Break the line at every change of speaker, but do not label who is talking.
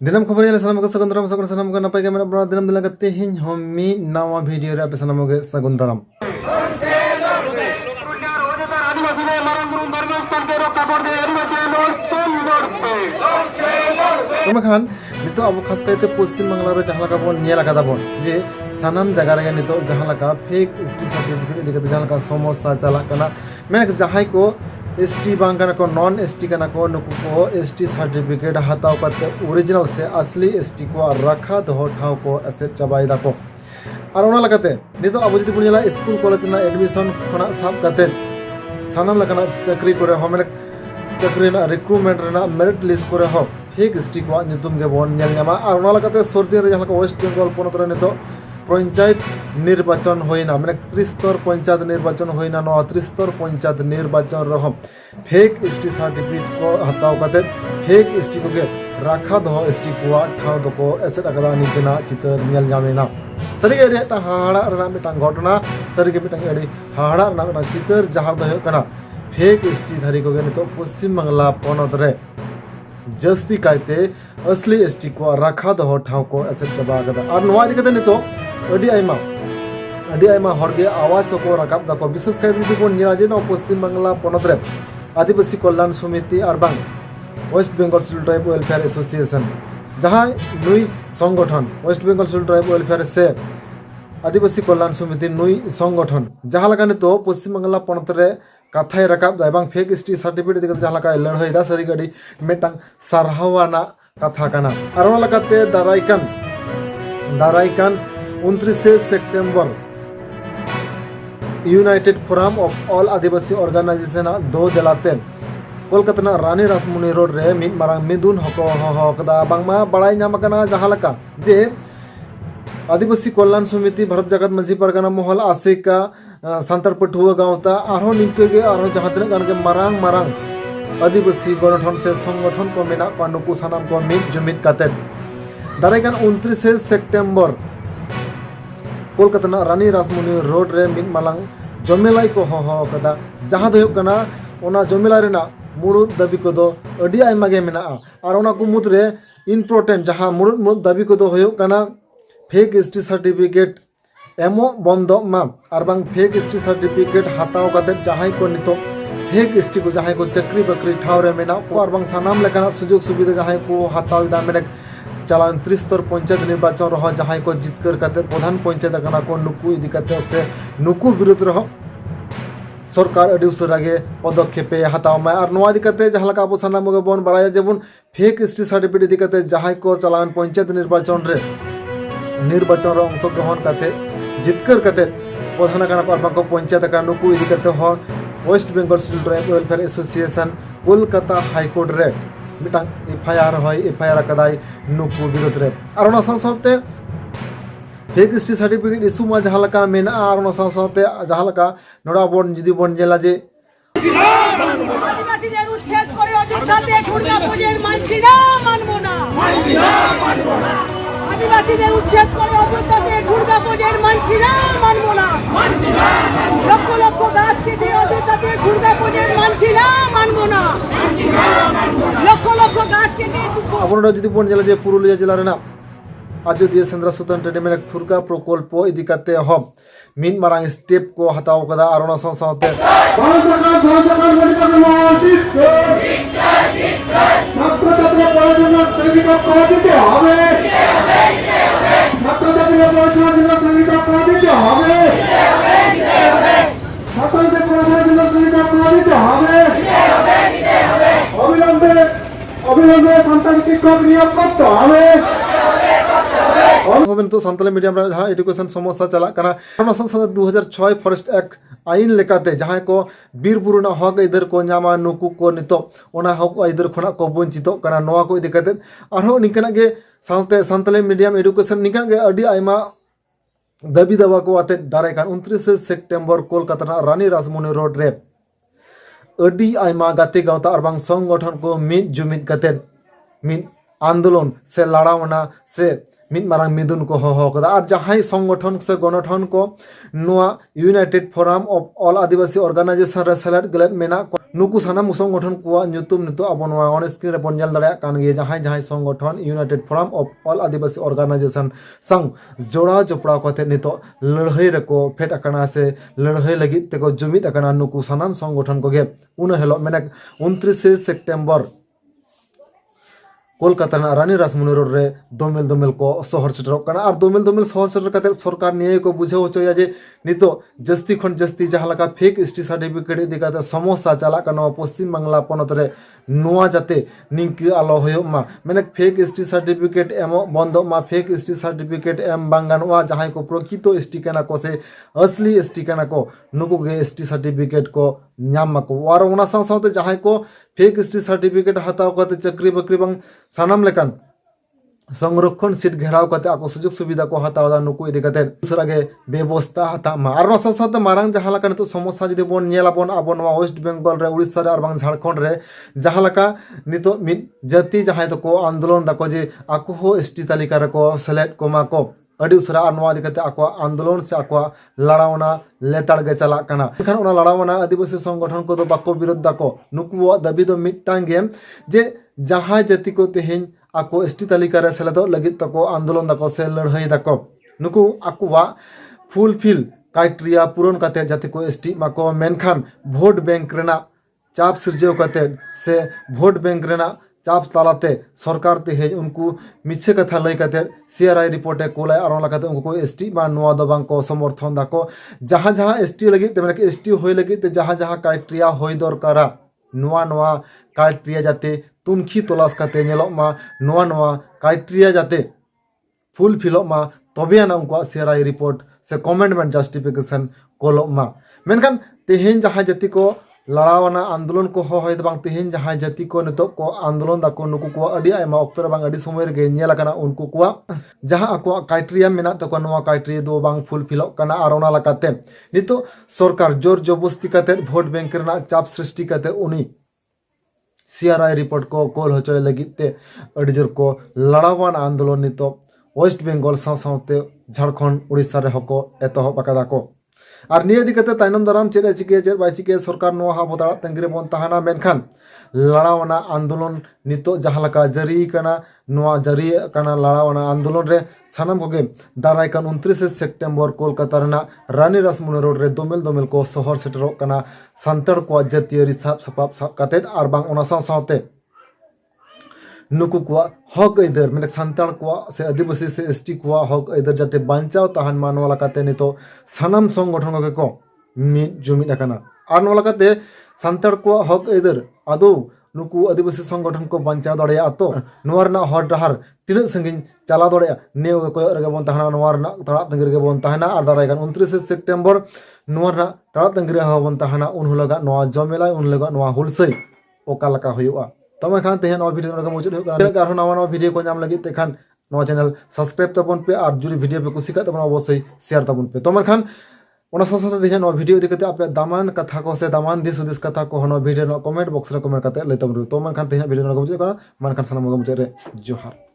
दिनम खबर ये सनम को सगुन दाराम सगुन सनम को नपाय के मेरा दिनम दिला करते हैं हम मी नवा वीडियो रे पे सनम के सगुन दाराम खान नितो अब खास करते पश्चिम बांग्ला रे जहां लगा बोन नेला कदा बोन जे सानाम जगह रे नितो जहां लगा फेक एसटी सर्टिफिकेट दिखते जहां लगा समस्या चला कना मैं जहां को एसटी बांगना को नॉन एसटी कना को नुकु को एसटी सर्टिफिकेट हताव करते ओरिजिनल से असली एसटी को रखा दो ठाव को एसेट चबायदा को और ओना लगाते नितो अब जदि बुनिला स्कूल कॉलेज ना एडमिशन खना साब करते सानाम लगना चाकरी करे हो मेरे चाकरी ना रिक्रूटमेंट रे ना मेरिट लिस्ट करे हो फेक एसटी को नितुम के बोन नेल न्यामा और ओना लगाते सर्दी रे जहां वेस्ट बेंगल पोनत रे नितो पंचायत निर्वाचन होना मैं 30 स्तर पंचायत निर्वाचन होना 30 स्तर पंचायत निर्वाचन रह फेक एसटी सर्टिफिकेट को हताव करते फेक एसटी को राखा दो एसटी को ठाव दो एसेट अकदा निकना चितर नेल जामेना सरी एडी हाड़ा रना मिटांग घटना सरी के मिटांग एडी हाड़ा रना मिटांग चितर जहां दो कना फेक एसटी धारी को नितो पश्चिम बांग्ला पोनत रे जस्ती कायते असली एसटी को राखा दो ठाव को एसेट चबा कदा और नवा दिकते नितो अडी आयमा हरगे आवाज को राकाब दाको विशेष कायते जदि बोन नेला जे न पश्चिम बांग्ला पोनत रे आदिवासी कल्याण समिति और बांग West Bengal Schedule Tribe Welfare Association जहां नुई संगठन West Bengal Schedule Tribe Welfare से आदिवासी कल्याण समिति नुई संगठन जहां लगा तो पश्चिम बांग्ला पोनत रे कथाय राकाब दा एबं फेक एसटी सर्टिफिकेट दिगते जहां लगा लड़ाई दा सरी गाड़ी मेटांग सारहावाना कथा काना और ओना लगाते दारायकान 29 September United Forum of All आदिवासी ऑर्गेनाइजेशन दो दिलाते कोलकाता रानी रासमुनि रोड रे मिद मारांग मिदुन हको हकदा बांगमा बड़ाई नामकना जहां लका जे आदिवासी कल्याण समिति भारत जगत मंझी परगना महल आसिका सांतार पठुआ गांवता आरो निंके आरो जहां तने गान के मारांग आदिवासी गणठन से संगठन को मेना को नुकु सानाम को मिद जुमिद काते दारायकान 29 सेप्टेम्बर कोलकाता रानी रासमुनि रोड रे मिद मालांग जमेलाई को कदा जहां दो कना ओना जमेला रेना मुरुद दाबी को दो अडी आयमा गे मेना और ओना को मुद्रे इम्पोर्टेंट जहां मुरुद दाबी को दो होयो कना फेक एसटी सर्टिफिकेट एमो बंदो मा और बांग फेक एसटी सर्टिफिकेट हताव काते जहां को नितो फेक एसटी को जहां को चक्री बकरी ठाव रे मेना और बांग सानाम लेकाना सुजोग सुविधा जहां को हताव दा मेने चलान 30 स्तर पंचायत निर्वाचन रह जहां को जितकर काते प्रधान पंचायत कना को नुकु इदी काते से नुकु विरोध रह सरकार अडी उसरागे पदक्षेप हताव मा और नवा दिकते जहां लका अब सानाम के बोन बड़ाया जेबन फेक एसटी सर्टिफिकेट दिकते जहां को चलान पंचायत निर्वाचन रे अंशग्रहण काते जितकर काते प्रधान कना को बांको पंचायत का नुकु इदी काते हो West Bengal Schedule Tribe Welfare Association Kolkata high court रे मिटांग एफआईआर कदाई नुकु विरोध रे और ओना साथे फेक एसटी सर्टिफिकेट इशू मा जहां लका मेना और ओना साथे जहां लका नोडा बोन जदि बोन जेला जे आदिवासीদের উচ্ছেদ করে অযোধ্যাতে দুর্গাপূজার মানছি না মানবো না আদিবাসীদের উচ্ছেদ করে অযোধ্যাতে দুর্গাপূজার মানছি না মানবো না লক্ষ লক্ষ গাছ কেটে অযোধ্যাতে দুর্গাপূজার মানছি না মানবো না লক্ষ লক্ষ গাছ কেটে আপনারা যদি बोन জেলা যে পুরুলিয়া জেলার না अयोध्या सेंद्रा सुतन टेडेमेन फुरका प्रकल्प इदी काते हम मिन मारांग स्टेप को हताव कदा और ओना साथे अविलंबे संतान शिक्षक नियोग करते हमें तो सानताली मीडियम जहाँ एडुकेशन समस्या चला कना 2006 फॉरेस्ट एक्ट आईन लेकाते जहाँ को बीर बुरुना हक इधर को नामा नुकु को नितो ओना हक इधर खना को वंचितो कना नवा को इदी काते आरो निकना के सानताली मीडियम एडुकेशन निकना के अडी आयमा दाबी दावा को आते दारायकान 29 सेप्टेम्बर कोलकाता रानी रासमुनि रोड रे अडी आयमा गाते गावता और बांग संगठन को मिद जुमिद काते मिद आंदोलन से लड़ावना से मिद मारांग मिदुन को होहो कदा और जहां संगठन से गणठन को नोआ यूनाइटेड फोराम ऑफ ऑल आदिवासी ऑर्गेनाइजेशन रे सेलेक्ट गलेट मेना नुकु सानाम संगठन को ᱧᱩᱛᱩᱢ नितो अब नोआ ऑन स्क्रीन रे बन नेल दाड़े कान गे जहां संगठन यूनाइटेड फोराम ऑफ ऑल आदिवासी ऑर्गेनाइजेशन संग जोड़ा जपड़ा कते नितो लड़ाई रको फेट अकना से लड़ाई लगी तेको जुमिद अकना नुकु सानाम संगठन को गे उन हेलो मेना 29 सितंबर कोलकाता रानी रासमुनि रोड रे दोमेल को शहर सेटरक और दोमेल शहर सेटर कते सरकार निये को बुझाव होचोया जे नितो जस्ती खन जस्ती जहां लका फेक एसटी सर्टिफिकेट इदी कते समस्या चला कनो पश्चिम बांग्ला पनत रे नोआ जाते निंकी आलो होयो मा मेने फेक एसटी सर्टिफिकेट एमो बंद मा फेक एसटी सर्टिफिकेट एम बांगानवा जहां को प्रकृत एसटी कना को से असली एसटी कना को नुकु गे एसटी सर्टिफिकेट को नाम मको और ओना साथे जहां को फेक एसटी सर्टिफिकेट हताव कते चक्री बकरी बंग सानाम लेकान संरक्षण सीट घेराव करते आको सुजोग सुविधा को हतावा नुकु इदी करते दूसरा गे व्यवस्था हता मा और साथे मारांग जहां लका नितो समस्या जदि बोन नेलाबोन आबो नवा वेस्ट बेंगल रे उड़ीसा रे और बांग झारखंड रे जहां लका नितो मिद जाति जहां तो को आंदोलन दाको जे आको हो एसटी तालिका रे को सेलेक्ट कोमा को अड़ी उसरा नवा दिकते आको आंदोलन से आको लड़ावना लेताड़ गे चला कना एखान ओना लड़ावना आदिवासी संगठन को दो बाको विरोध दाको नुकुवा दाबी दो मिटांग गेम जे जहां जाति को तेहेन आको एसटी तालिका रे सेलेदो लगित तको आंदोलन दाको से लड़ाई दाको नुकु आकुवा फुलफिल क्राइटेरिया पूरण करते जाति को एसटी माको मेनखान वोट बैंक रेना चाप सिरजेव करते से वोट बैंक रेना चाप तालाते सरकार तेहेज उनको मिछे कथा लई करते सीआरआई रिपोर्टे कोलाय और लकाते उनको एसटी मा नोआ दो बांग को समर्थन दाको जहां जहां एसटी लगी ते माने एसटी होय लगी ते जहां जहां क्राइटेरिया होय दरकारा नोआ नोआ क्राइटेरिया जाते तुनखी तलाश करते नेलो मा नोआ क्राइटेरिया जाते फुलफिल मा तबे ना उनको सीआरआई रिपोर्ट से कमेंटमेंट जस्टिफिकेशन कोलो मा मेनखान तेहेन जहां जाति को लड़ावना आंदोलन को होय बांग तेहेन जहां जाति को नितो को आंदोलन दाको नुकु को अडी आयमा अक्तर बांग अडी समय रे नेल कना उनको को जहां आको क्राइटेरिया मेना तको नोआ क्राइटेरिया दो बांग फुलफिल कना और ओना लकाते नितो सरकार जोर जबरदस्ती करते वोट बैंक रेना चाप सृष्टि करते उनी सीआरआई रिपोर्ट को कोल होचोय लगिते अडी जोर को लड़ावान आंदोलन नितो वेस्ट बेंगल साथे झारखंड उड़ीसा रे हको एतहब आकादा को और निये दिकते तायनम दाराम चेरे चिके चेर बाय चिके सरकार नोआ हा बोताड़ा तंगिरे बोन ताहाना मेनखान लड़ावना आंदोलन नितो जहां लका जारी कना नोआ जारी कना लड़ावना आंदोलन रे सानाम कोगे दाराय कान 29 सितंबर कोलकाता रेना रानी रासमुनि रोड रे दोमेल को शहर सेटरो कना सांताड़ को जातीय साब सपाब साब काते और बांग ओना साथे नुकु को हक इधर मैंने सांताड़ को से आदिवासी से एसटी को हक इधर जाते बांचाव तहान मानवाला काते नितो सानाम संगठन को मिद जुमिद अकना और नोला काते सांताड़ को हक इधर आदो नुकु आदिवासी संगठन को बांचाव दड़िया तो नोरना हर डहार तिन संगिन चला दड़िया नेव को रगे बोन तहाना नोरना तड़ा तंगिर गे बोन तहाना और दारायगान 29 सितंबर नोरना तड़ा तंगिर हा बोन तहाना उन हुलगा नोआ जमेला उन लगा नोआ हुलसै ओका लका हुआ तब खान तेहन वीडियो नोका मुचाद हो नवा वीडियो को नाम लगी तेखान नवा चैनल सब्सक्राइब तबन पे और जुड़ी वीडियो पे कुछ तब अवश्य शेयर तबन पे तब खान ओना साथे तेहन वीडियो दिखते आप दामान कथा को से दामान दिस उदिस कथा को हनो वीडियो कमेंट बॉक्स रे कमेंट करते ले तब तो मन खान तेहन वीडियो नोका मुचाद मन खान सनम मुचाद रे जोहार।